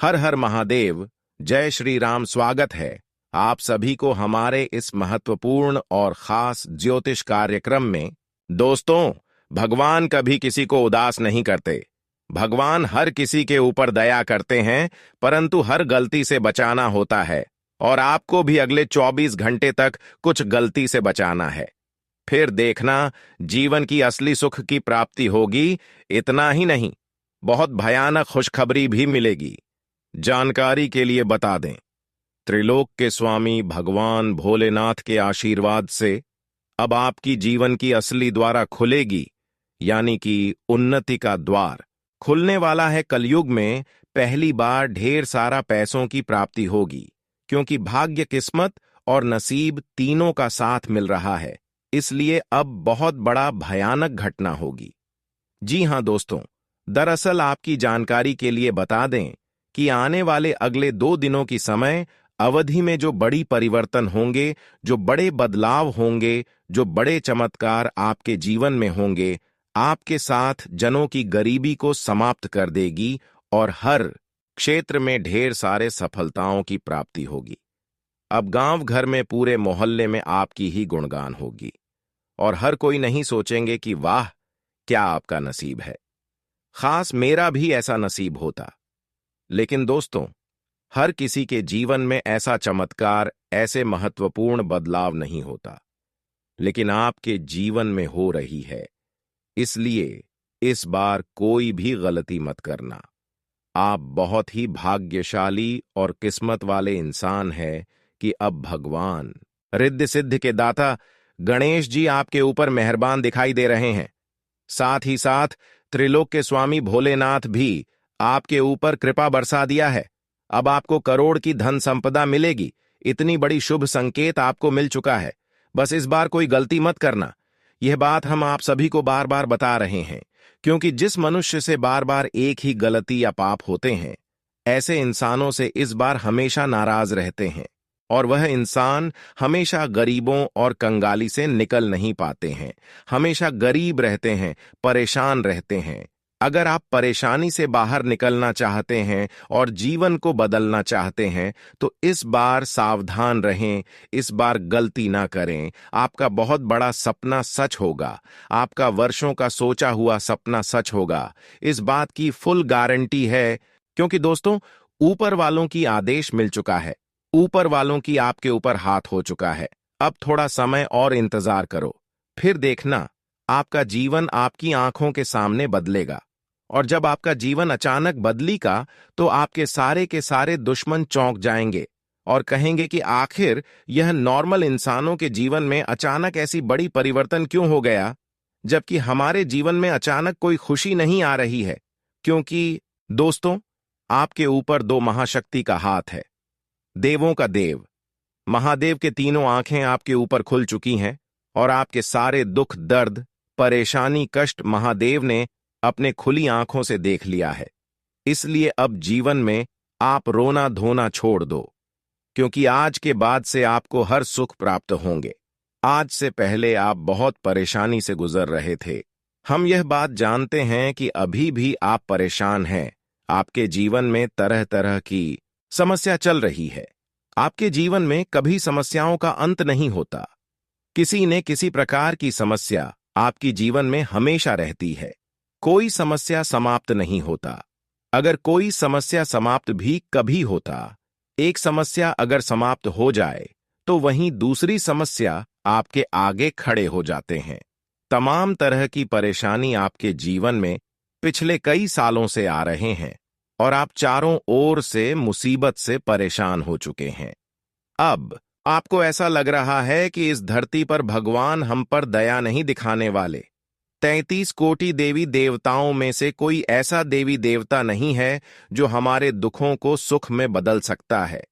हर हर महादेव। जय श्री राम। स्वागत है आप सभी को हमारे इस महत्वपूर्ण और खास ज्योतिष कार्यक्रम में। दोस्तों, भगवान कभी किसी को उदास नहीं करते। भगवान हर किसी के ऊपर दया करते हैं, परंतु हर गलती से बचाना होता है। और आपको भी अगले 24 घंटे तक कुछ गलती से बचाना है। फिर देखना, जीवन की असली सुख की प्राप्ति होगी। इतना ही नहीं, बहुत भयानक खुशखबरी भी मिलेगी। जानकारी के लिए बता दें, त्रिलोक के स्वामी भगवान भोलेनाथ के आशीर्वाद से अब आपकी जीवन की असली द्वारा खुलेगी, यानी कि उन्नति का द्वार खुलने वाला है। कलयुग में पहली बार ढेर सारा पैसों की प्राप्ति होगी, क्योंकि भाग्य, किस्मत और नसीब तीनों का साथ मिल रहा है। इसलिए अब बहुत बड़ा भयानक घटना होगी। जी हां दोस्तों, दरअसल आपकी जानकारी के लिए बता दें कि आने वाले अगले 2 दिनों की समय अवधि में जो बड़ी परिवर्तन होंगे, जो बड़े बदलाव होंगे, जो बड़े चमत्कार आपके जीवन में होंगे, आपके साथ जनों की गरीबी को समाप्त कर देगी और हर क्षेत्र में ढेर सारे सफलताओं की प्राप्ति होगी। अब गांव घर में, पूरे मोहल्ले में आपकी ही गुणगान होगी और हर कोई नहीं सोचेंगे कि वाह, क्या आपका नसीब है। खास मेरा भी ऐसा नसीब होता। लेकिन दोस्तों, हर किसी के जीवन में ऐसा चमत्कार, ऐसे महत्वपूर्ण बदलाव नहीं होता, लेकिन आपके जीवन में हो रही है। इसलिए इस बार कोई भी गलती मत करना। आप बहुत ही भाग्यशाली और किस्मत वाले इंसान हैं कि अब भगवान रिद्धि सिद्धि के दाता गणेश जी आपके ऊपर मेहरबान दिखाई दे रहे हैं। साथ ही साथ त्रिलोक के स्वामी भोलेनाथ भी आपके ऊपर कृपा बरसा दिया है। अब आपको करोड़ की धन संपदा मिलेगी। इतनी बड़ी शुभ संकेत आपको मिल चुका है। बस इस बार कोई गलती मत करना। यह बात हम आप सभी को बार बार बता रहे हैं, क्योंकि जिस मनुष्य से बार बार एक ही गलती या पाप होते हैं, ऐसे इंसानों से इस बार हमेशा नाराज रहते हैं और वह इंसान हमेशा गरीबों और कंगाली से निकल नहीं पाते हैं। हमेशा गरीब रहते हैं, परेशान रहते हैं। अगर आप परेशानी से बाहर निकलना चाहते हैं और जीवन को बदलना चाहते हैं, तो इस बार सावधान रहें, इस बार गलती ना करें। आपका बहुत बड़ा सपना सच होगा। आपका वर्षों का सोचा हुआ सपना सच होगा। इस बात की फुल गारंटी है, क्योंकि दोस्तों, ऊपर वालों की आदेश मिल चुका है। ऊपर वालों की आपके ऊपर हाथ हो चुका है। अब थोड़ा समय और इंतजार करो, फिर देखना, आपका जीवन आपकी आंखों के सामने बदलेगा। और जब आपका जीवन अचानक बदली का, तो आपके सारे के सारे दुश्मन चौंक जाएंगे और कहेंगे कि आखिर यह नॉर्मल इंसानों के जीवन में अचानक ऐसी बड़ी परिवर्तन क्यों हो गया, जबकि हमारे जीवन में अचानक कोई खुशी नहीं आ रही है। क्योंकि दोस्तों, आपके ऊपर 2 महाशक्ति का हाथ है। देवों का देव महादेव के तीनों आंखें आपके ऊपर खुल चुकी हैं और आपके सारे दुख, दर्द, परेशानी, कष्ट महादेव ने अपने खुली आंखों से देख लिया है। इसलिए अब जीवन में आप रोना धोना छोड़ दो, क्योंकि आज के बाद से आपको हर सुख प्राप्त होंगे। आज से पहले आप बहुत परेशानी से गुजर रहे थे। हम यह बात जानते हैं कि अभी भी आप परेशान हैं। आपके जीवन में तरह तरह की समस्या चल रही है। आपके जीवन में कभी समस्याओं का अंत नहीं होता। किसी न किसी प्रकार की समस्या आपकी जीवन में हमेशा रहती है। कोई समस्या समाप्त नहीं होता। अगर कोई समस्या समाप्त भी कभी होता, एक समस्या अगर समाप्त हो जाए, तो वहीं दूसरी समस्या आपके आगे खड़े हो जाते हैं। तमाम तरह की परेशानी आपके जीवन में पिछले कई सालों से आ रहे हैं और आप चारों ओर से मुसीबत से परेशान हो चुके हैं। अब आपको ऐसा लग रहा है कि इस धरती पर भगवान हम पर दया नहीं दिखाने वाले। 33 कोटि देवी देवताओं में से कोई ऐसा देवी देवता नहीं है जो हमारे दुखों को सुख में बदल सकता है।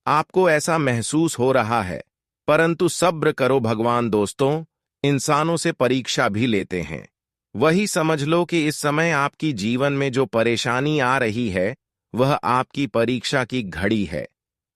आपको ऐसा महसूस हो रहा है, परंतु सब्र करो। भगवान दोस्तों, इंसानों से परीक्षा भी लेते हैं। वही समझ लो कि इस समय आपकी जीवन में जो परेशानी आ रही है, वह आपकी परीक्षा की घड़ी है।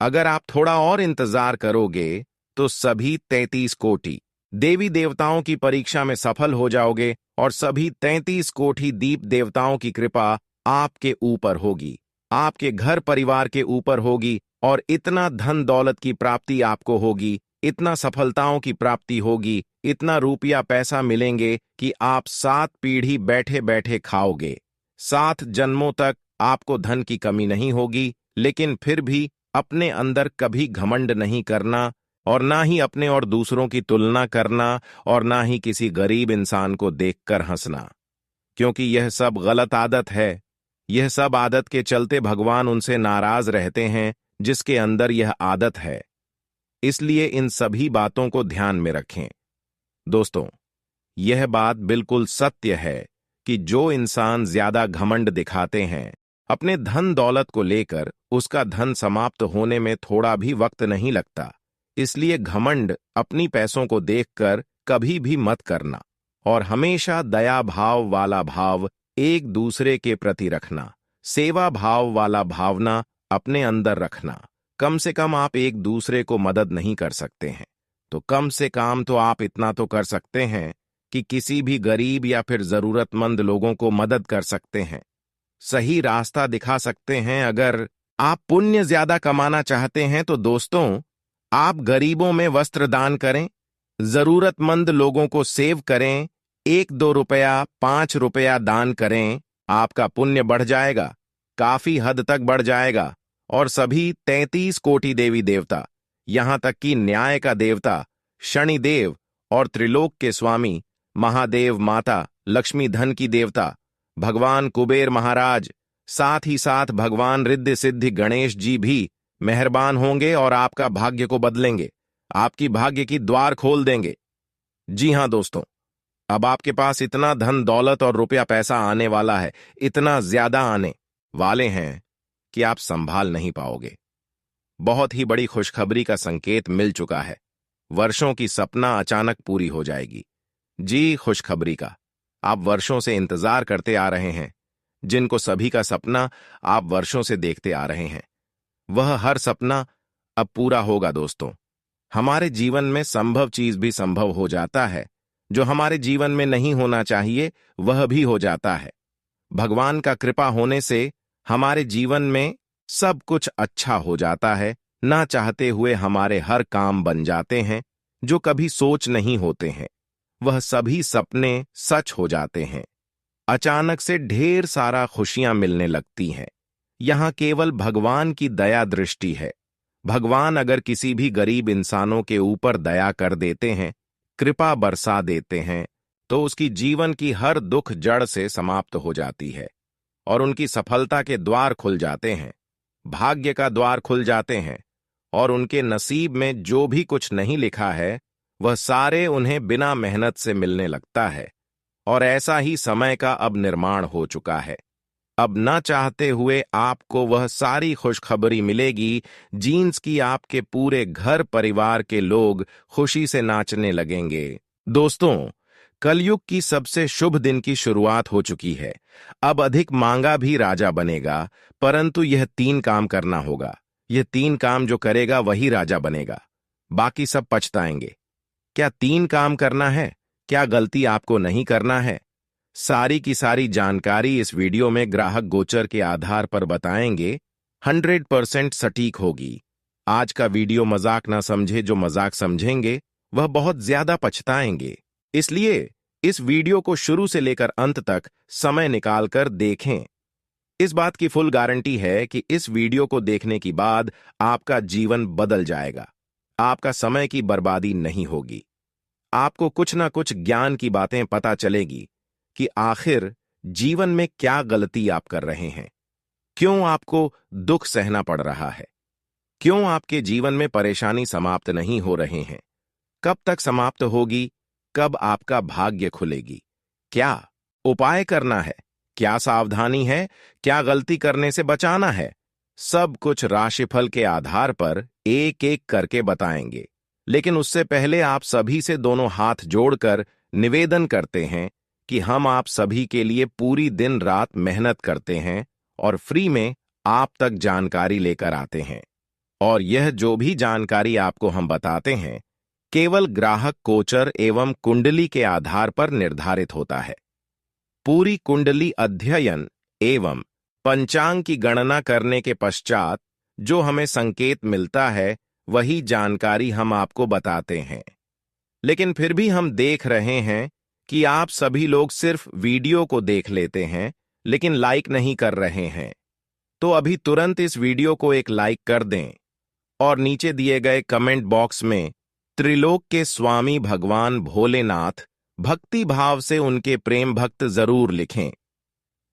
अगर आप थोड़ा और इंतजार करोगे, तो सभी 33 कोटि देवी देवताओं की परीक्षा में सफल हो जाओगे और सभी 33 कोटि दीप देवताओं की कृपा आपके ऊपर होगी। आपके घर परिवार के ऊपर होगी और इतना धन दौलत की प्राप्ति आपको होगी, इतना सफलताओं की प्राप्ति होगी, इतना रुपया पैसा मिलेंगे कि आप 7 पीढ़ी बैठे बैठे खाओगे। 7 जन्मों तक आपको धन की कमी नहीं होगी। लेकिन फिर भी अपने अंदर कभी घमंड नहीं करना, और ना ही अपने और दूसरों की तुलना करना, और ना ही किसी गरीब इंसान को देखकर हंसना, क्योंकि यह सब गलत आदत है। यह सब आदत के चलते भगवान उनसे नाराज रहते हैं जिसके अंदर यह आदत है। इसलिए इन सभी बातों को ध्यान में रखें। दोस्तों, यह बात बिल्कुल सत्य है कि जो इंसान ज्यादा घमंड दिखाते हैं अपने धन दौलत को लेकर, उसका धन समाप्त होने में थोड़ा भी वक्त नहीं लगता। इसलिए घमंड अपनी पैसों को देखकर कभी भी मत करना, और हमेशा दया भाव वाला भाव एक दूसरे के प्रति रखना, सेवा भाव वाला भावना अपने अंदर रखना। कम से कम आप एक दूसरे को मदद नहीं कर सकते हैं, तो कम से कम तो आप इतना तो कर सकते हैं कि किसी भी गरीब या फिर जरूरतमंद लोगों को मदद कर सकते हैं, सही रास्ता दिखा सकते हैं। अगर आप पुण्य ज्यादा कमाना चाहते हैं तो दोस्तों, आप गरीबों में वस्त्र दान करें, जरूरतमंद लोगों को सेव करें, 1-2 रुपया 5 रुपया दान करें। आपका पुण्य बढ़ जाएगा, काफी हद तक बढ़ जाएगा। और सभी 33 कोटि देवी देवता, यहां तक कि न्याय का देवता शनिदेव और त्रिलोक के स्वामी महादेव माता लक्ष्मी धन की देवता भगवान कुबेर महाराज, साथ ही साथ भगवान रिद्धि सिद्धि गणेश जी भी मेहरबान होंगे और आपका भाग्य को बदलेंगे, आपकी भाग्य की द्वार खोल देंगे। जी हां दोस्तों, अब आपके पास इतना धन दौलत और रुपया पैसा आने वाला है, इतना ज्यादा आने वाले हैं कि आप संभाल नहीं पाओगे। बहुत ही बड़ी खुशखबरी का संकेत मिल चुका है। वर्षों की सपना अचानक पूरी हो जाएगी। जी, खुशखबरी का आप वर्षों से इंतजार करते आ रहे हैं, जिनको सभी का सपना आप वर्षों से देखते आ रहे हैं, वह हर सपना अब पूरा होगा। दोस्तों, हमारे जीवन में संभव चीज भी संभव हो जाता है, जो हमारे जीवन में नहीं होना चाहिए वह भी हो जाता है। भगवान का कृपा होने से हमारे जीवन में सब कुछ अच्छा हो जाता है। ना चाहते हुए हमारे हर काम बन जाते हैं, जो कभी सोच नहीं होते हैं, वह सभी सपने सच हो जाते हैं। अचानक से ढेर सारा खुशियां मिलने लगती हैं। यहां केवल भगवान की दया दृष्टि है। भगवान अगर किसी भी गरीब इंसानों के ऊपर दया कर देते हैं, कृपा बरसा देते हैं, तो उसकी जीवन की हर दुख जड़ से समाप्त हो जाती है और उनकी सफलता के द्वार खुल जाते हैं, भाग्य का द्वार खुल जाते हैं, और उनके नसीब में जो भी कुछ नहीं लिखा है वह सारे उन्हें बिना मेहनत से मिलने लगता है। और ऐसा ही समय का अब निर्माण हो चुका है। अब ना चाहते हुए आपको वह सारी खुशखबरी मिलेगी। जीन्स की आपके पूरे घर परिवार के लोग खुशी से नाचने लगेंगे। दोस्तों, कलयुग की सबसे शुभ दिन की शुरुआत हो चुकी है। अब अधिक मांगा भी राजा बनेगा, परंतु यह 3 काम करना होगा। यह 3 काम जो करेगा वही राजा बनेगा, बाकी सब पछताएंगे। क्या 3 काम करना है? क्या गलती आपको नहीं करना है? सारी की सारी जानकारी इस वीडियो में ग्राहक गोचर के आधार पर बताएंगे। 100% सटीक होगी। आज का वीडियो मजाक ना समझे, जो मजाक समझेंगे वह बहुत ज्यादा पछताएंगे। इसलिए इस वीडियो को शुरू से लेकर अंत तक समय निकालकर देखें। इस बात की फुल गारंटी है कि इस वीडियो को देखने के बाद आपका जीवन बदल जाएगा। आपका समय की बर्बादी नहीं होगी। आपको कुछ ना कुछ ज्ञान की बातें पता चलेगी कि आखिर जीवन में क्या गलती आप कर रहे हैं, क्यों आपको दुख सहना पड़ रहा है, क्यों आपके जीवन में परेशानी समाप्त नहीं हो रहे हैं, कब तक समाप्त होगी, कब आपका भाग्य खुलेगी, क्या उपाय करना है, क्या सावधानी है, क्या गलती करने से बचाना है, सब कुछ राशिफल के आधार पर एक एक करके बताएंगे। लेकिन उससे पहले आप सभी से दोनों हाथ जोड़कर निवेदन करते हैं कि हम आप सभी के लिए पूरी दिन रात मेहनत करते हैं और फ्री में आप तक जानकारी लेकर आते हैं। और यह जो भी जानकारी आपको हम बताते हैं केवल ग्राहक गोचर एवं कुंडली के आधार पर निर्धारित होता है। पूरी कुंडली अध्ययन एवं पंचांग की गणना करने के पश्चात जो हमें संकेत मिलता है वही जानकारी हम आपको बताते हैं। लेकिन फिर भी हम देख रहे हैं कि आप सभी लोग सिर्फ वीडियो को देख लेते हैं लेकिन लाइक नहीं कर रहे हैं। तो अभी तुरंत इस वीडियो को एक लाइक कर दें और नीचे दिए गए कमेंट बॉक्स में त्रिलोक के स्वामी भगवान भोलेनाथ भक्ति भाव से उनके प्रेम भक्त जरूर लिखें।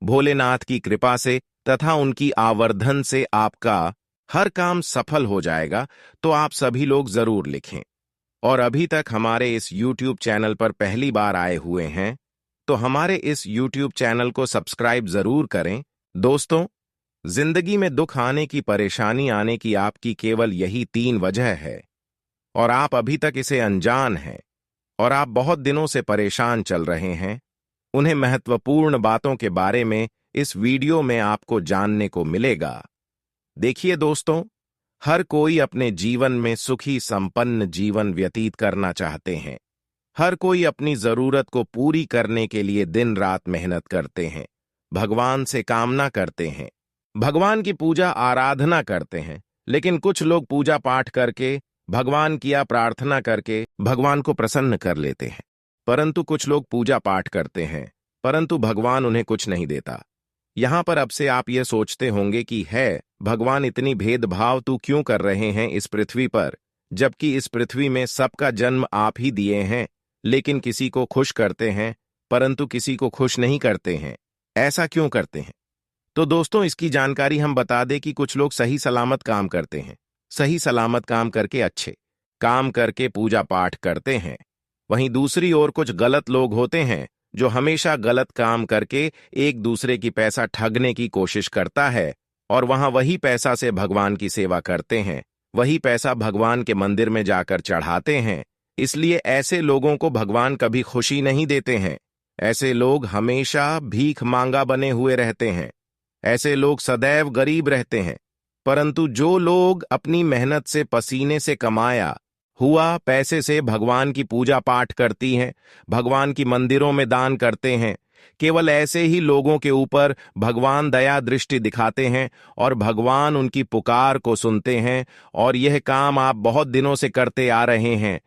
भोलेनाथ की कृपा से तथा उनकी आवर्धन से आपका हर काम सफल हो जाएगा, तो आप सभी लोग जरूर लिखें। और अभी तक हमारे इस YouTube चैनल पर पहली बार आए हुए हैं तो हमारे इस YouTube चैनल को सब्सक्राइब जरूर करें। दोस्तों, जिंदगी में दुख आने की, परेशानी आने की आपकी केवल यही 3 वजह है और आप अभी तक इसे अनजान हैं और आप बहुत दिनों से परेशान चल रहे हैं। उन्हें महत्वपूर्ण बातों के बारे में इस वीडियो में आपको जानने को मिलेगा। देखिए दोस्तों, हर कोई अपने जीवन में सुखी संपन्न जीवन व्यतीत करना चाहते हैं। हर कोई अपनी जरूरत को पूरी करने के लिए दिन रात मेहनत करते हैं, भगवान से कामना करते हैं, भगवान की पूजा आराधना करते हैं। लेकिन कुछ लोग पूजा पाठ करके, भगवान की प्रार्थना करके भगवान को प्रसन्न कर लेते हैं, परंतु कुछ लोग पूजा पाठ करते हैं परंतु भगवान उन्हें कुछ नहीं देता। यहां पर अब से आप ये सोचते होंगे कि है भगवान इतनी भेदभाव तू क्यों कर रहे हैं इस पृथ्वी पर, जबकि इस पृथ्वी में सबका जन्म आप ही दिए हैं, लेकिन किसी को खुश करते हैं परंतु किसी को खुश नहीं करते हैं। ऐसा क्यों करते हैं? तो दोस्तों, इसकी जानकारी हम बता दें कि कुछ लोग सही सलामत काम करते हैं, सही सलामत काम करके, अच्छे काम करके पूजा पाठ करते हैं। वहीं दूसरी ओर कुछ गलत लोग होते हैं जो हमेशा गलत काम करके एक दूसरे की पैसा ठगने की कोशिश करता है और वहां वही पैसा से भगवान की सेवा करते हैं, वही पैसा भगवान के मंदिर में जाकर चढ़ाते हैं। इसलिए ऐसे लोगों को भगवान कभी खुशी नहीं देते हैं। ऐसे लोग हमेशा भीख मांगा बने हुए रहते हैं। ऐसे लोग सदैव गरीब रहते हैं। परंतु जो लोग अपनी मेहनत से, पसीने से कमाया हुआ पैसे से भगवान की पूजा पाठ करती हैं, भगवान की मंदिरों में दान करते हैं, केवल ऐसे ही लोगों के ऊपर भगवान दया दृष्टि दिखाते हैं और भगवान उनकी पुकार को सुनते हैं। और यह काम आप बहुत दिनों से करते आ रहे हैं।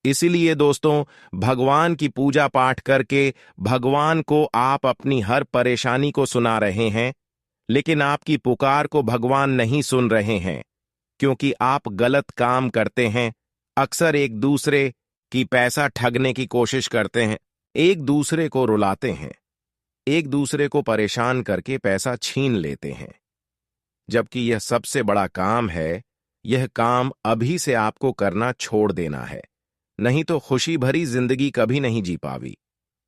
इसीलिए दोस्तों, भगवान की पूजा पाठ करके भगवान को आप अपनी हर परेशानी को सुना रहे हैं, लेकिन आपकी पुकार को भगवान नहीं सुन रहे हैं, क्योंकि आप गलत काम करते हैं। अक्सर एक दूसरे की पैसा ठगने की कोशिश करते हैं, एक दूसरे को रुलाते हैं, एक दूसरे को परेशान करके पैसा छीन लेते हैं, जबकि यह सबसे बड़ा काम है। यह काम अभी से आपको करना छोड़ देना है, नहीं तो खुशी भरी जिंदगी कभी नहीं जी पावी।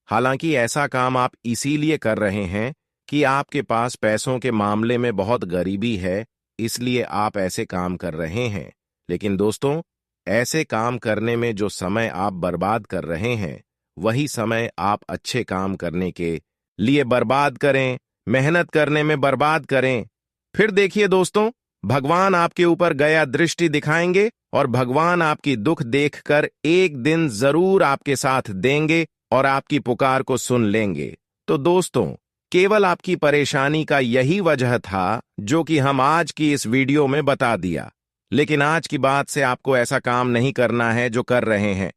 हालांकि ऐसा काम आप इसीलिए कर रहे हैं कि आपके पास पैसों के मामले में बहुत गरीबी है, इसलिए आप ऐसे काम कर रहे हैं। लेकिन दोस्तों, ऐसे काम करने में जो समय आप बर्बाद कर रहे हैं, वही समय आप अच्छे काम करने के लिए बर्बाद करें, मेहनत करने में बर्बाद करें। फिर देखिए दोस्तों, भगवान आपके ऊपर गया दृष्टि दिखाएंगे और भगवान आपकी दुख देखकर एक दिन जरूर आपके साथ देंगे और आपकी पुकार को सुन लेंगे। तो दोस्तों, केवल आपकी परेशानी का यही वजह था जो कि हम आज की इस वीडियो में बता दिया। लेकिन आज की बात से आपको ऐसा काम नहीं करना है जो कर रहे हैं।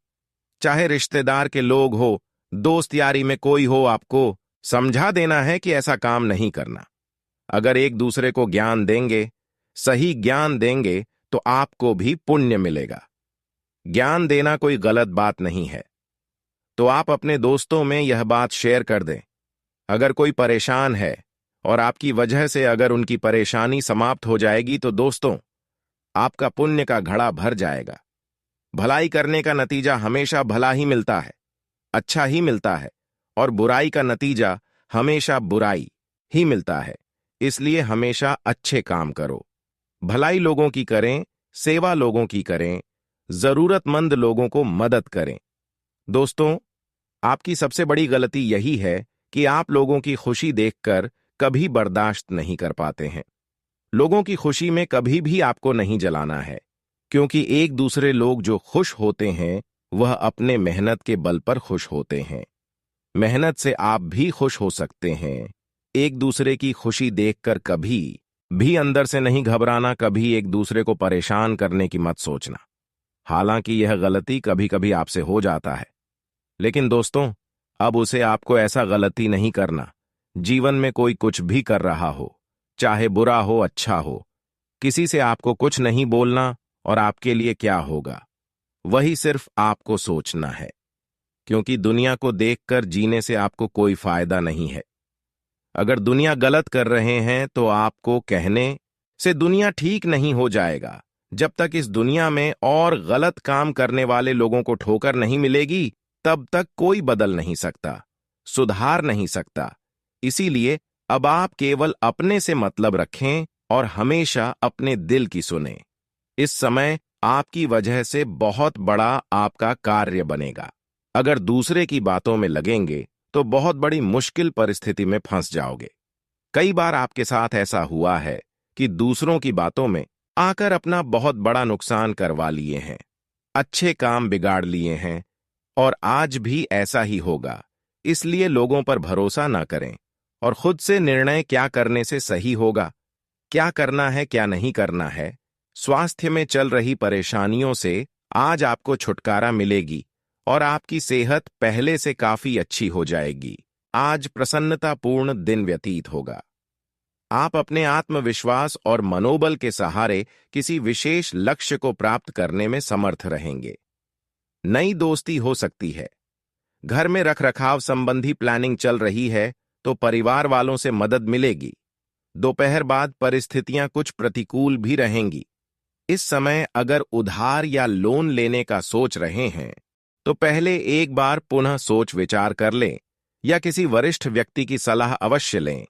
चाहे रिश्तेदार के लोग हो, दोस्त यारी में कोई हो, आपको समझा देना है कि ऐसा काम नहीं करना। अगर एक दूसरे को ज्ञान देंगे, सही ज्ञान देंगे, तो आपको भी पुण्य मिलेगा। ज्ञान देना कोई गलत बात नहीं है, तो आप अपने दोस्तों में यह बात शेयर कर दें। अगर कोई परेशान है और आपकी वजह से अगर उनकी परेशानी समाप्त हो जाएगी, तो दोस्तों, आपका पुण्य का घड़ा भर जाएगा। भलाई करने का नतीजा हमेशा भला ही मिलता है, अच्छा ही मिलता है, और बुराई का नतीजा हमेशा बुराई ही मिलता है। इसलिए हमेशा अच्छे काम करो, भलाई लोगों की करें, सेवा लोगों की करें, जरूरतमंद लोगों को मदद करें। दोस्तों, आपकी सबसे बड़ी गलती यही है कि आप लोगों की खुशी देखकर कभी बर्दाश्त नहीं कर पाते हैं। लोगों की खुशी में कभी भी आपको नहीं जलाना है, क्योंकि एक दूसरे लोग जो खुश होते हैं वह अपने मेहनत के बल पर खुश होते हैं। मेहनत से आप भी खुश हो सकते हैं, एक दूसरे की खुशी देखकर कभी भी अंदर से नहीं घबराना, कभी एक दूसरे को परेशान करने की मत सोचना। हालांकि यह गलती कभी कभी आपसे हो जाता है, लेकिन दोस्तों, अब उसे आपको ऐसा गलती नहीं करना। जीवन में कोई कुछ भी कर रहा हो, चाहे बुरा हो अच्छा हो, किसी से आपको कुछ नहीं बोलना, और आपके लिए क्या होगा वही सिर्फ आपको सोचना है, क्योंकि दुनिया को देखकर जीने से आपको कोई फायदा नहीं है। अगर दुनिया गलत कर रहे हैं तो आपको कहने से दुनिया ठीक नहीं हो जाएगा। जब तक इस दुनिया में और गलत काम करने वाले लोगों को ठोकर नहीं मिलेगी, तब तक कोई बदल नहीं सकता, सुधार नहीं सकता। इसीलिए अब आप केवल अपने से मतलब रखें और हमेशा अपने दिल की सुनें। इस समय आपकी वजह से बहुत बड़ा आपका कार्य बनेगा। अगर दूसरे की बातों में लगेंगे तो बहुत बड़ी मुश्किल परिस्थिति में फंस जाओगे। कई बार आपके साथ ऐसा हुआ है कि दूसरों की बातों में आकर अपना बहुत बड़ा नुकसान करवा लिए हैं, अच्छे काम बिगाड़ लिए हैं, और आज भी ऐसा ही होगा। इसलिए लोगों पर भरोसा ना करें और खुद से निर्णय क्या करने से सही होगा, क्या करना है क्या नहीं करना है। स्वास्थ्य में चल रही परेशानियों से आज आपको छुटकारा मिलेगी और आपकी सेहत पहले से काफी अच्छी हो जाएगी। आज प्रसन्नतापूर्ण दिन व्यतीत होगा। आप अपने आत्मविश्वास और मनोबल के सहारे किसी विशेष लक्ष्य को प्राप्त करने में समर्थ रहेंगे। नई दोस्ती हो सकती है। घर में रखरखाव संबंधी प्लानिंग चल रही है तो परिवार वालों से मदद मिलेगी। दोपहर बाद परिस्थितियां कुछ प्रतिकूल भी रहेंगी। इस समय अगर उधार या लोन लेने का सोच रहे हैं तो पहले एक बार पुनः सोच विचार कर लें या किसी वरिष्ठ व्यक्ति की सलाह अवश्य लें।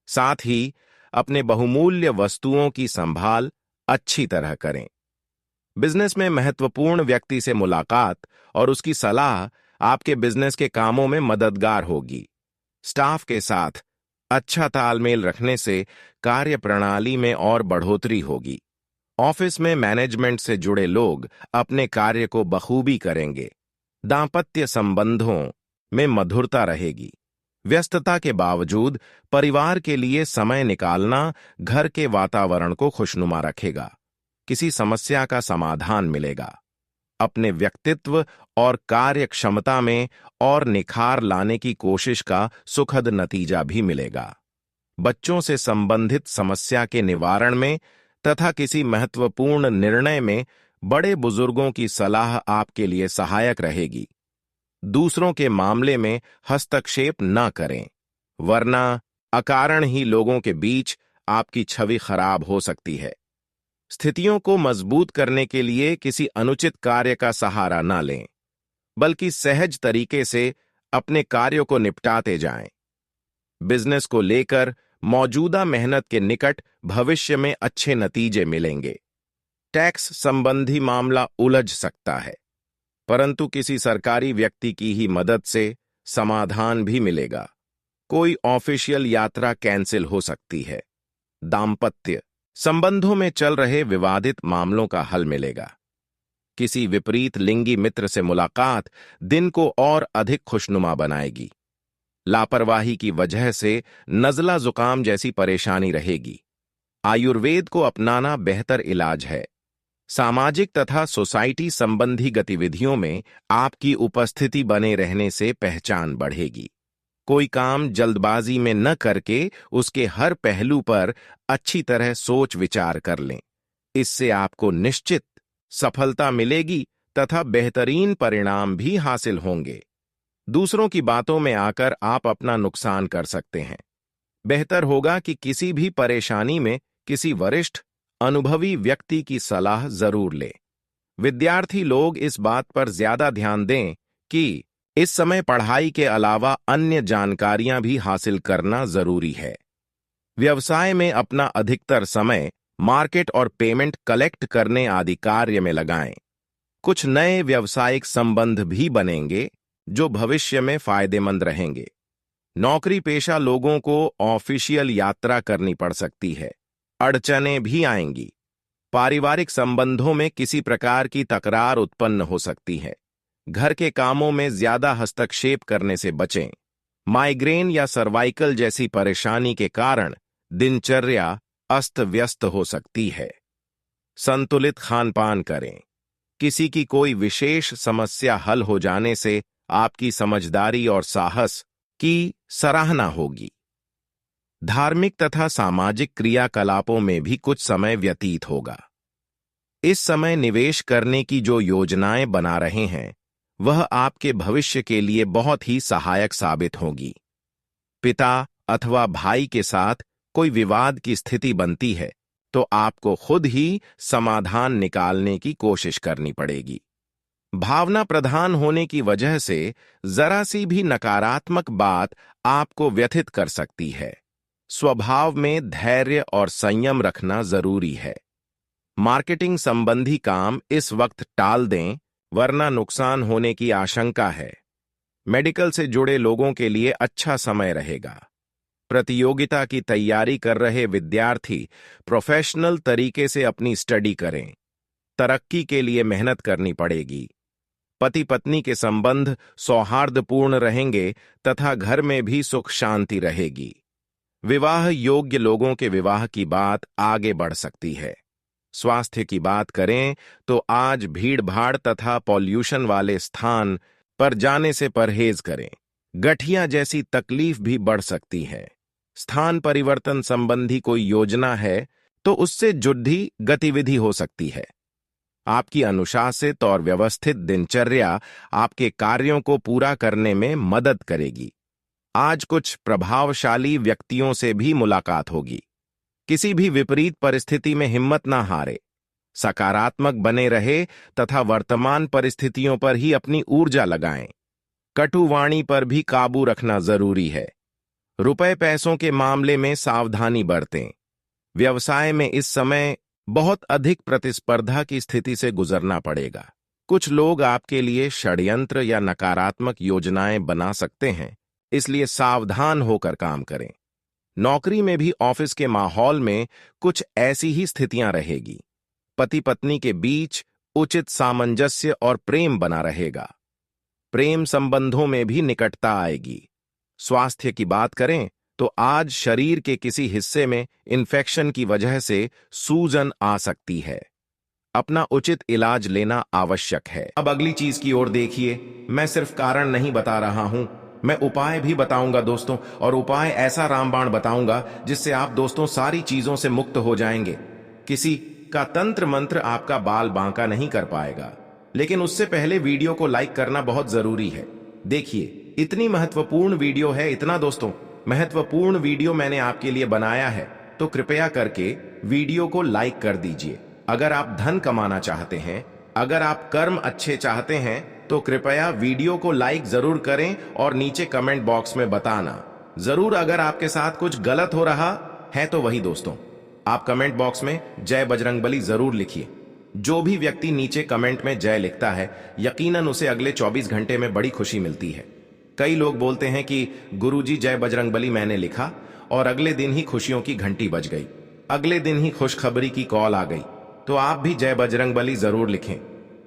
साथ ही अपने बहुमूल्य वस्तुओं की संभाल अच्छी तरह करें। बिजनेस में महत्वपूर्ण व्यक्ति से मुलाकात और उसकी सलाह आपके बिजनेस के कामों में मददगार होगी। स्टाफ के साथ अच्छा तालमेल रखने से कार्य प्रणाली में और बढ़ोतरी होगी। ऑफिस में मैनेजमेंट से जुड़े लोग अपने कार्य को बखूबी करेंगे। दांपत्य संबंधों में मधुरता रहेगी। व्यस्तता के बावजूद परिवार के लिए समय निकालना घर के वातावरण को खुशनुमा रखेगा। किसी समस्या का समाधान मिलेगा। अपने व्यक्तित्व और कार्य क्षमता में और निखार लाने की कोशिश का सुखद नतीजा भी मिलेगा। बच्चों से संबंधित समस्या के निवारण में तथा किसी महत्वपूर्ण निर्णय में बड़े बुजुर्गों की सलाह आपके लिए सहायक रहेगी। दूसरों के मामले में हस्तक्षेप न करें, वरना अकारण ही लोगों के बीच आपकी छवि खराब हो सकती है। स्थितियों को मजबूत करने के लिए किसी अनुचित कार्य का सहारा न लें, बल्कि सहज तरीके से अपने कार्यों को निपटाते जाएं। बिजनेस को लेकर मौजूदा मेहनत के निकट भविष्य में अच्छे नतीजे मिलेंगे। टैक्स संबंधी मामला उलझ सकता है, परंतु किसी सरकारी व्यक्ति की ही मदद से समाधान भी मिलेगा। कोई ऑफिशियल यात्रा कैंसिल हो सकती है। दांपत्य संबंधों में चल रहे विवादित मामलों का हल मिलेगा। किसी विपरीत लिंगी मित्र से मुलाकात दिन को और अधिक खुशनुमा बनाएगी। लापरवाही की वजह से नज़ला जुकाम जैसी परेशानी रहेगी। आयुर्वेद को अपनाना बेहतर इलाज है। सामाजिक तथा सोसाइटी संबंधी गतिविधियों में आपकी उपस्थिति बने रहने से पहचान बढ़ेगी। कोई काम जल्दबाजी में न करके उसके हर पहलू पर अच्छी तरह सोच विचार कर लें। इससे आपको निश्चित सफलता मिलेगी तथा बेहतरीन परिणाम भी हासिल होंगे। दूसरों की बातों में आकर आप अपना नुकसान कर सकते हैं। बेहतर होगा कि किसी भी परेशानी में किसी वरिष्ठ अनुभवी व्यक्ति की सलाह जरूर लें। विद्यार्थी लोग इस बात पर ज्यादा ध्यान दें कि इस समय पढ़ाई के अलावा अन्य जानकारियां भी हासिल करना जरूरी है। व्यवसाय में अपना अधिकतर समय मार्केट और पेमेंट कलेक्ट करने आदि कार्य में लगाएं। कुछ नए व्यावसायिक संबंध भी बनेंगे जो भविष्य में फायदेमंद रहेंगे। नौकरी पेशा लोगों को ऑफिशियल यात्रा करनी पड़ सकती है। अड़चनें भी आएंगी। पारिवारिक संबंधों में किसी प्रकार की तकरार उत्पन्न हो सकती है। घर के कामों में ज्यादा हस्तक्षेप करने से बचें। माइग्रेन या सर्वाइकल जैसी परेशानी के कारण दिनचर्या अस्त व्यस्त हो सकती है। संतुलित खानपान करें। किसी की कोई विशेष समस्या हल हो जाने से आपकी समझदारी और साहस की सराहना होगी। धार्मिक तथा सामाजिक क्रियाकलापों में भी कुछ समय व्यतीत होगा। इस समय निवेश करने की जो योजनाएं बना रहे हैं वह आपके भविष्य के लिए बहुत ही सहायक साबित होगी। पिता अथवा भाई के साथ कोई विवाद की स्थिति बनती है तो आपको खुद ही समाधान निकालने की कोशिश करनी पड़ेगी। भावना प्रधान होने की वजह से जरा सी भी नकारात्मक बात आपको व्यथित कर सकती है। स्वभाव में धैर्य और संयम रखना जरूरी है। मार्केटिंग संबंधी काम इस वक्त टाल दें, वरना नुकसान होने की आशंका है। मेडिकल से जुड़े लोगों के लिए अच्छा समय रहेगा। प्रतियोगिता की तैयारी कर रहे विद्यार्थी प्रोफेशनल तरीके से अपनी स्टडी करें। तरक्की के लिए मेहनत करनी पड़ेगी। पति पत्नी के संबंध सौहार्दपूर्ण रहेंगे तथा घर में भी सुख शांति रहेगी। विवाह योग्य लोगों के विवाह की बात आगे बढ़ सकती है। स्वास्थ्य की बात करें तो आज भीड़ भाड़ तथा पॉल्यूशन वाले स्थान पर जाने से परहेज करें। गठिया जैसी तकलीफ भी बढ़ सकती है। स्थान परिवर्तन संबंधी कोई योजना है तो उससे जुड़ी गतिविधि हो सकती है। आपकी अनुशासित और व्यवस्थित दिनचर्या आपके कार्यों को पूरा करने में मदद करेगी। आज कुछ प्रभावशाली व्यक्तियों से भी मुलाकात होगी। किसी भी विपरीत परिस्थिति में हिम्मत ना हारे, सकारात्मक बने रहे तथा वर्तमान परिस्थितियों पर ही अपनी ऊर्जा लगाएं। कटुवाणी पर भी काबू रखना जरूरी है। रुपए पैसों के मामले में सावधानी बरतें। व्यवसाय में इस समय बहुत अधिक प्रतिस्पर्धा की स्थिति से गुजरना पड़ेगा। कुछ लोग आपके लिए षड्यंत्र या नकारात्मक योजनाएं बना सकते हैं, इसलिए सावधान होकर काम करें। नौकरी में भी ऑफिस के माहौल में कुछ ऐसी ही स्थितियां रहेगी। पति पत्नी के बीच उचित सामंजस्य और प्रेम बना रहेगा। प्रेम संबंधों में भी निकटता आएगी। स्वास्थ्य की बात करें तो आज शरीर के किसी हिस्से में इन्फेक्शन की वजह से सूजन आ सकती है। अपना उचित इलाज लेना आवश्यक है। अब अगली चीज की ओर देखिए। मैं सिर्फ कारण नहीं बता रहा हूं, मैं उपाय भी बताऊंगा दोस्तों, और उपाय ऐसा रामबाण बताऊंगा जिससे आप दोस्तों सारी चीजों से मुक्त हो जाएंगे। किसी का तंत्र मंत्र आपका बाल बांका नहीं कर पाएगा, लेकिन उससे पहले वीडियो को लाइक करना बहुत जरूरी है। देखिए, इतनी महत्वपूर्ण वीडियो है। इतना दोस्तों महत्वपूर्ण वीडियो मैंने आपके लिए बनाया है, तो कृपया करके वीडियो को लाइक कर दीजिए। अगर आप धन कमाना चाहते हैं, अगर आप कर्म अच्छे चाहते हैं, तो कृपया वीडियो को लाइक जरूर करें और नीचे कमेंट बॉक्स में बताना जरूर अगर आपके साथ कुछ गलत हो रहा है तो वही दोस्तों। आप कमेंट बॉक्स में जय बजरंगबली जरूर लिखिए। जो भी व्यक्ति नीचे कमेंट में जय लिखता है, यकीनन उसे अगले 24 घंटे में बड़ी खुशी मिलती है। कई लोग बोलते हैं कि गुरुजी जय बजरंगबली मैंने लिखा और अगले दिन ही खुशियों की घंटी बज गई, अगले दिन ही खुशखबरी की कॉल आ गई। तो आप भी जय बजरंगबली जरूर लिखें।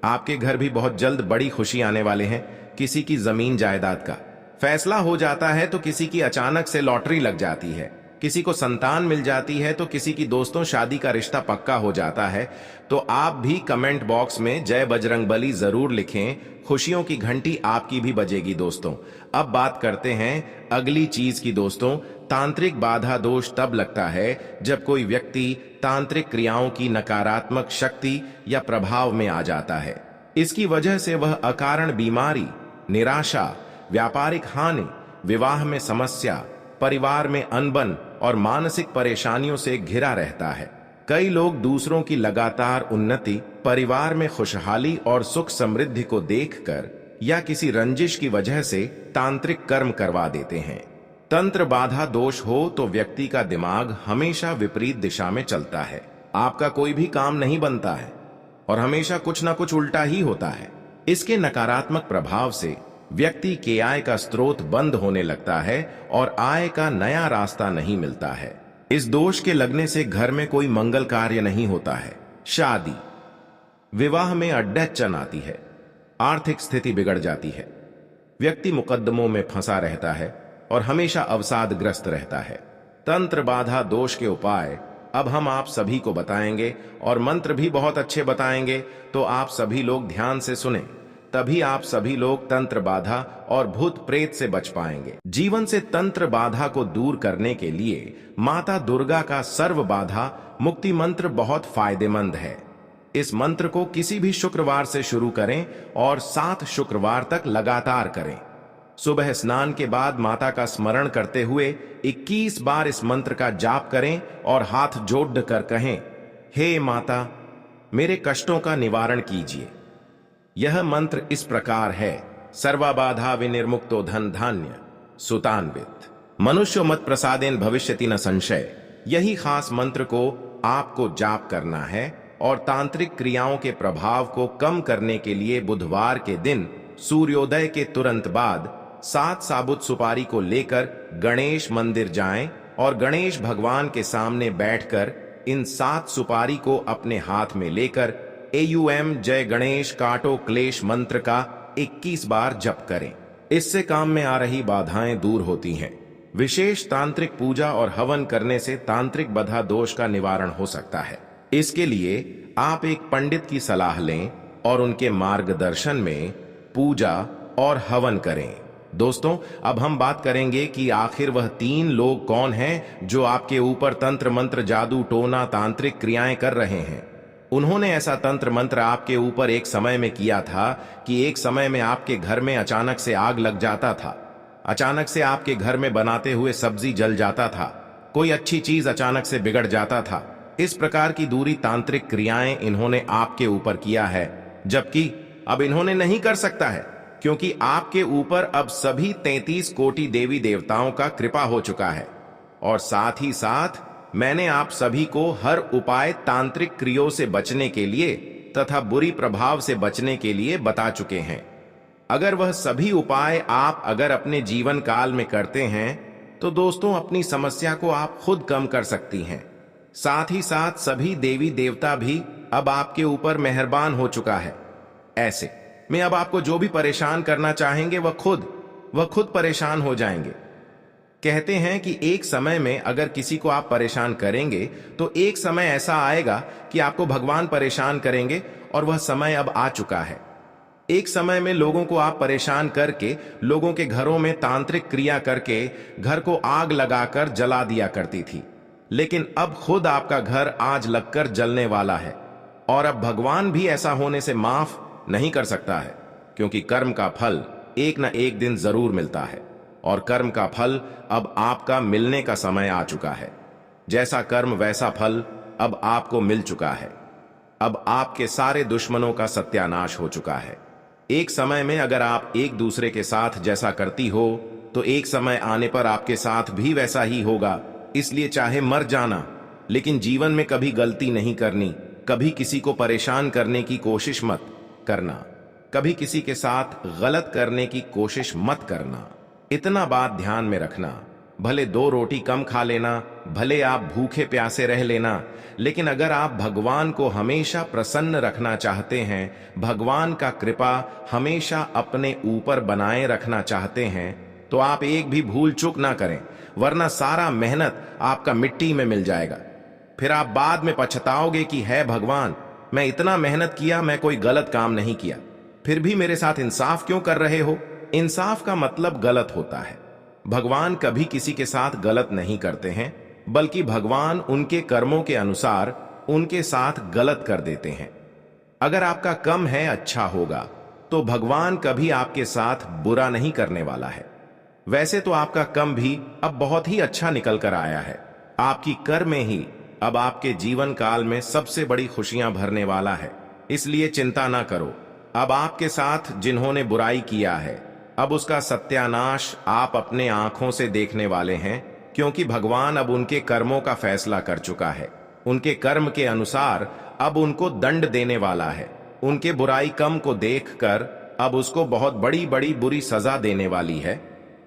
आपके घर भी बहुत जल्द बड़ी खुशी आने वाले हैं। किसी की जमीन जायदाद का फैसला हो जाता है तो किसी की अचानक से लॉटरी लग जाती है, किसी को संतान मिल जाती है तो किसी की दोस्तों शादी का रिश्ता पक्का हो जाता है। तो आप भी कमेंट बॉक्स में जय बजरंगबली जरूर लिखें। खुशियों की घंटी आपकी भी बजेगी दोस्तों। अब बात करते हैं अगली चीज की दोस्तों। तांत्रिक बाधा दोष तब लगता है जब कोई व्यक्ति तांत्रिक क्रियाओं की नकारात्मक शक्ति या प्रभाव में आ जाता है। इसकी वजह से वह अकारण बीमारी, निराशा, व्यापारिक हानि, विवाह में समस्या, परिवार में अनबन और मानसिक परेशानियों से घिरा रहता है। कई लोग दूसरों की लगातार उन्नति, परिवार में खुशहाली और सुख समृद्धि को देखकर या किसी रंजिश की वजह से तांत्रिक कर्म करवा देते हैं। तंत्र बाधा दोष हो तो व्यक्ति का दिमाग हमेशा विपरीत दिशा में चलता है। आपका कोई भी काम नहीं बनता है और हमेशा कुछ ना कुछ उल्टा ही होता है। इसके नकारात्मक प्रभाव से व्यक्ति के आय का स्रोत बंद होने लगता है और आय का नया रास्ता नहीं मिलता है। इस दोष के लगने से घर में कोई मंगल कार्य नहीं होता है। शादी विवाह में अड़चन आती है, आर्थिक स्थिति बिगड़ जाती है, व्यक्ति मुकद्दमों में फंसा रहता है और हमेशा अवसादग्रस्त रहता है। तंत्र बाधा दोष के उपाय अब हम आप सभी को बताएंगे और मंत्र भी बहुत अच्छे बताएंगे, तो आप सभी लोग ध्यान से सुने, तभी आप सभी लोग तंत्र बाधा और भूत प्रेत से बच पाएंगे। जीवन से तंत्र बाधा को दूर करने के लिए माता दुर्गा का सर्व बाधा मुक्ति मंत्र बहुत फायदेमंद है। इस मंत्र को किसी भी शुक्रवार से शुरू करें और 7 शुक्रवार तक लगातार करें। सुबह स्नान के बाद माता का स्मरण करते हुए 21 बार इस मंत्र का जाप करें और हाथ जोड़कर कहें, हे माता, मेरे कष्टों का निवारण कीजिए। यह मंत्र इस प्रकार है, सर्वबाधा विनिर्मुक्तो धन धान्य सुतान्वित मनुष्य मत प्रसादेन भविष्यति न संशय। यही खास मंत्र को आपको जाप करना है और तांत्रिक क्रियाओं के प्रभाव को कम करने के लिए बुधवार के दिन सूर्योदय के तुरंत बाद 7 साबुत सुपारी को लेकर गणेश मंदिर जाएं और गणेश भगवान के सामने बैठकर इन 7 सुपारी को अपने हाथ में लेकर एयूएम जय गणेश काटो क्लेश मंत्र का 21 बार जप करें। इससे काम में आ रही बाधाएं दूर होती हैं। विशेष तांत्रिक पूजा और हवन करने से तांत्रिक बाधा दोष का निवारण हो सकता है। इसके लिए आप एक पंडित की सलाह लें और उनके मार्गदर्शन में पूजा और हवन करें। दोस्तों, अब हम बात करेंगे कि आखिर वह 3 लोग कौन हैं जो आपके ऊपर तंत्र मंत्र जादू टोना तांत्रिक क्रियाएं कर रहे हैं। उन्होंने ऐसा तंत्र मंत्र आपके ऊपर एक समय में किया था कि एक समय में आपके घर में अचानक से आग लग जाता था, अचानक से आपके घर में बनाते हुए सब्जी जल जाता था, कोई अच्छी चीज अचानक से बिगड़ जाता था। इस प्रकार की दूरी तांत्रिक क्रियाएं इन्होंने आपके ऊपर किया है, जबकि अब इन्होंने नहीं कर सकता है, क्योंकि आपके ऊपर अब सभी 33 कोटि देवी देवताओं का कृपा हो चुका है। और साथ ही साथ मैंने आप सभी को हर उपाय तांत्रिक क्रियों से बचने के लिए तथा बुरी प्रभाव से बचने के लिए बता चुके हैं। अगर वह सभी उपाय आप अगर अपने जीवन काल में करते हैं तो दोस्तों अपनी समस्या को आप खुद कम कर सकती हैं। साथ ही साथ सभी देवी देवता भी अब आपके ऊपर मेहरबान हो चुका है। ऐसे में अब आपको जो भी परेशान करना चाहेंगे वह खुद परेशान हो जाएंगे। कहते हैं कि एक समय में अगर किसी को आप परेशान करेंगे तो एक समय ऐसा आएगा कि आपको भगवान परेशान करेंगे, और वह समय अब आ चुका है। एक समय में लोगों को आप परेशान करके लोगों के घरों में तांत्रिक क्रिया करके घर को आग लगाकर जला दिया करती थी, लेकिन अब खुद आपका घर आज लगकर जलने वाला है। और अब भगवान भी ऐसा होने से माफ नहीं कर सकता है, क्योंकि कर्म का फल एक न एक दिन जरूर मिलता है, और कर्म का फल अब आपका मिलने का समय आ चुका है। जैसा कर्म वैसा फल अब आपको मिल चुका है। अब आपके सारे दुश्मनों का सत्यानाश हो चुका है। एक समय में अगर आप एक दूसरे के साथ जैसा करती हो तो एक समय आने पर आपके साथ भी वैसा ही होगा। इसलिए चाहे मर जाना, लेकिन जीवन में कभी गलती नहीं करनी, कभी किसी को परेशान करने की कोशिश मत करना, कभी किसी के साथ गलत करने की कोशिश मत करना। इतना बात ध्यान में रखना, भले 2 रोटी कम खा लेना, भले आप भूखे प्यासे रह लेना, लेकिन अगर आप भगवान को हमेशा प्रसन्न रखना चाहते हैं, भगवान का कृपा हमेशा अपने ऊपर बनाए रखना चाहते हैं, तो आप एक भी भूल चूक ना करें, वरना सारा मेहनत आपका मिट्टी में मिल जाएगा। फिर आप बाद में पछताओगे कि है भगवान, मैं इतना मेहनत किया, मैं कोई गलत काम नहीं किया, फिर भी मेरे साथ इंसाफ क्यों कर रहे हो। इंसाफ का मतलब गलत होता है। भगवान कभी किसी के साथ गलत नहीं करते हैं, बल्कि भगवान उनके कर्मों के अनुसार उनके साथ गलत कर देते हैं। अगर आपका कम है अच्छा होगा, तो भगवान कभी आपके साथ बुरा नहीं करने वाला है। वैसे तो आपका कम भी अब बहुत ही अच्छा निकल कर आया है। आपकी कर्म ही अब आपके जीवन काल में सबसे बड़ी खुशियां भरने वाला है। इसलिए चिंता ना करो। अब आपके साथ जिन्होंने बुराई किया है, अब उसका सत्यानाश आप अपने आंखों से देखने वाले हैं, क्योंकि भगवान अब उनके कर्मों का फैसला कर चुका है। उनके कर्म के अनुसार अब उनको दंड देने वाला है। उनके बुराई कम को देखकर अब उसको बहुत बड़ी बड़ी बुरी सजा देने वाली है,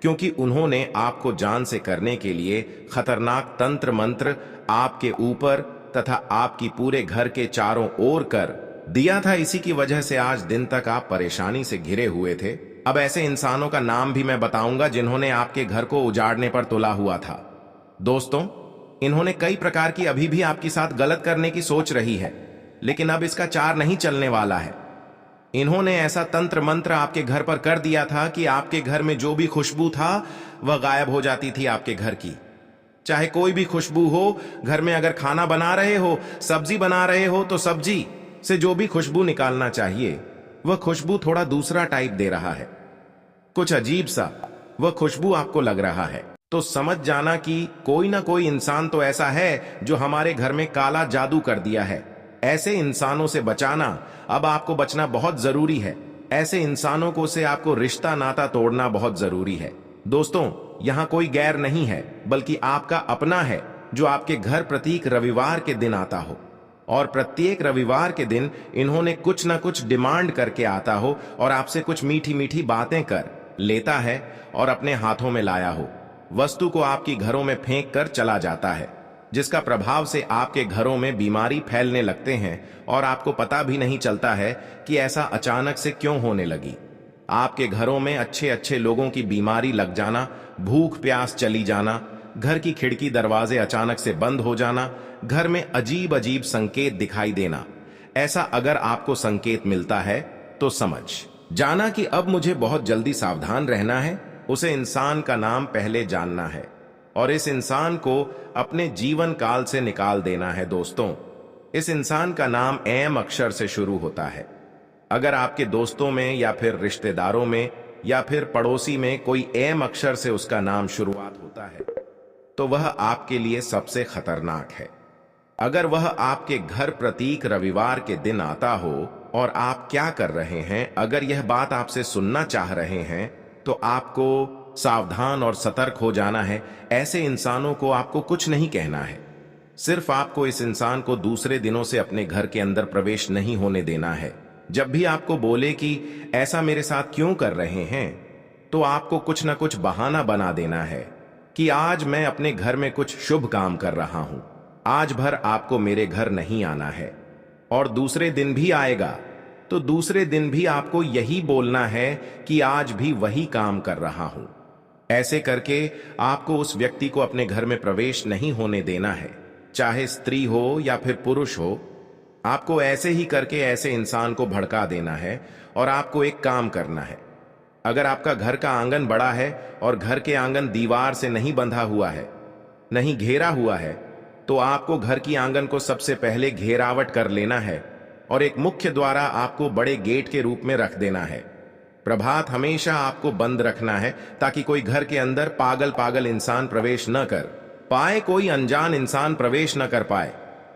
क्योंकि उन्होंने आपको जान से करने के लिए खतरनाक तंत्र मंत्र आपके ऊपर तथा आपकी पूरे घर के चारों ओर कर दिया था। इसी की वजह से आज दिन तक आप परेशानी से घिरे हुए थे। अब ऐसे इंसानों का नाम भी मैं बताऊंगा जिन्होंने आपके घर को उजाड़ने पर तुला हुआ था। दोस्तों, इन्होंने कई प्रकार की अभी भी आपके साथ गलत करने की सोच रही है, लेकिन अब इसका चार नहीं चलने वाला है। इन्होंने ऐसा तंत्र मंत्र आपके घर पर कर दिया था कि आपके घर में जो भी खुशबू था वह गायब हो जाती थी आपके घर की। चाहे कोई भी खुशबू हो, घर में अगर खाना बना रहे हो, सब्जी बना रहे हो, तो सब्जी से जो भी खुशबू निकालना चाहिए वह खुशबू थोड़ा दूसरा टाइप दे रहा है। कुछ अजीब सा वह खुशबू आपको लग रहा है, तो समझ जाना कि कोई ना कोई इंसान तो ऐसा है जो हमारे घर में काला जादू कर दिया है। ऐसे इंसानों से बचाना अब आपको बचना बहुत जरूरी है। ऐसे इंसानों को से आपको रिश्ता नाता तोड़ना बहुत जरूरी है। दोस्तों, यहाँ कोई गैर नहीं है, बल्कि आपका अपना है जो आपके घर प्रत्येक रविवार के दिन आता हो, और प्रत्येक रविवार के दिन इन्होंने कुछ ना कुछ डिमांड करके आता हो और आपसे कुछ मीठी मीठी बातें कर लेता है और अपने हाथों में लाया हो वस्तु को आपकी घरों में फेंक कर चला जाता है, जिसका प्रभाव से आपके घरों में बीमारी फैलने लगते हैं और आपको पता भी नहीं चलता है कि ऐसा अचानक से क्यों होने लगी। आपके घरों में अच्छे अच्छे लोगों की बीमारी लग जाना, भूख प्यास चली जाना, घर की खिड़की दरवाजे अचानक से बंद हो जाना, घर में अजीब अजीब संकेत दिखाई देना। ऐसा अगर आपको संकेत मिलता है तो समझ जाना कि अब मुझे बहुत जल्दी सावधान रहना है। उसे इंसान का नाम पहले जानना है और इस इंसान को अपने जीवन काल से निकाल देना है। दोस्तों, इस इंसान का नाम एम अक्षर से शुरू होता है। अगर आपके दोस्तों में या फिर रिश्तेदारों में या फिर पड़ोसी में कोई एम अक्षर से उसका नाम शुरुआत होता है तो वह आपके लिए सबसे खतरनाक है। अगर वह आपके घर प्रत्येक रविवार के दिन आता हो और आप क्या कर रहे हैं, अगर यह बात आपसे सुनना चाह रहे हैं, तो आपको सावधान और सतर्क हो जाना है। ऐसे इंसानों को आपको कुछ नहीं कहना है, सिर्फ आपको इस इंसान को दूसरे दिनों से अपने घर के अंदर प्रवेश नहीं होने देना है। जब भी आपको बोले कि ऐसा मेरे साथ क्यों कर रहे हैं, तो आपको कुछ ना कुछ बहाना बना देना है कि आज मैं अपने घर में कुछ शुभ काम कर रहा हूं, आज भर आपको मेरे घर नहीं आना है। और दूसरे दिन भी आएगा तो दूसरे दिन भी आपको यही बोलना है कि आज भी वही काम कर रहा हूं। ऐसे करके आपको उस व्यक्ति को अपने घर में प्रवेश नहीं होने देना है, चाहे स्त्री हो या फिर पुरुष हो। आपको ऐसे ही करके ऐसे इंसान को भड़का देना है। और आपको एक काम करना है, अगर आपका घर का आंगन बड़ा है और घर के आंगन दीवार से नहीं बंधा हुआ है, नहीं घेरा हुआ है, तो आपको घर की आंगन को सबसे पहले घेरावट कर लेना है और एक मुख्य द्वार आपको बड़े गेट के रूप में रख देना है। प्रभात हमेशा आपको बंद रखना है ताकि कोई घर के अंदर पागल पागल इंसान प्रवेश न कर पाए, कोई अनजान इंसान प्रवेश न कर पाए।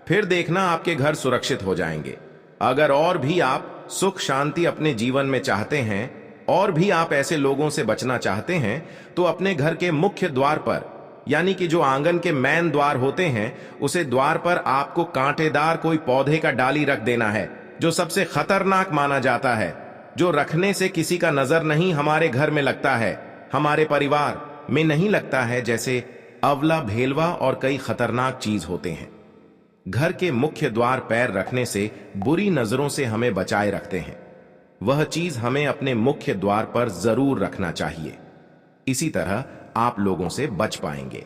फिर देखना आपके घर सुरक्षित हो जाएंगे। अगर और भी आप सुख शांति अपने जीवन में चाहते हैं और भी आप ऐसे लोगों से बचना चाहते हैं, तो अपने घर के मुख्य द्वार पर, यानी कि जो आंगन के मैन द्वार होते हैं, उसे द्वार पर आपको कांटेदार कोई पौधे का डाली रख देना है, जो सबसे खतरनाक माना जाता है, जो रखने से किसी का नजर नहीं हमारे घर में लगता है, हमारे परिवार में नहीं लगता है, जैसे अवला, भेलवा और कई खतरनाक चीज होते हैं। घर के मुख्य द्वार पैर रखने से बुरी नजरों से हमें बचाए रखते हैं। वह चीज हमें अपने मुख्य द्वार पर जरूर रखना चाहिए। इसी तरह आप लोगों से बच पाएंगे।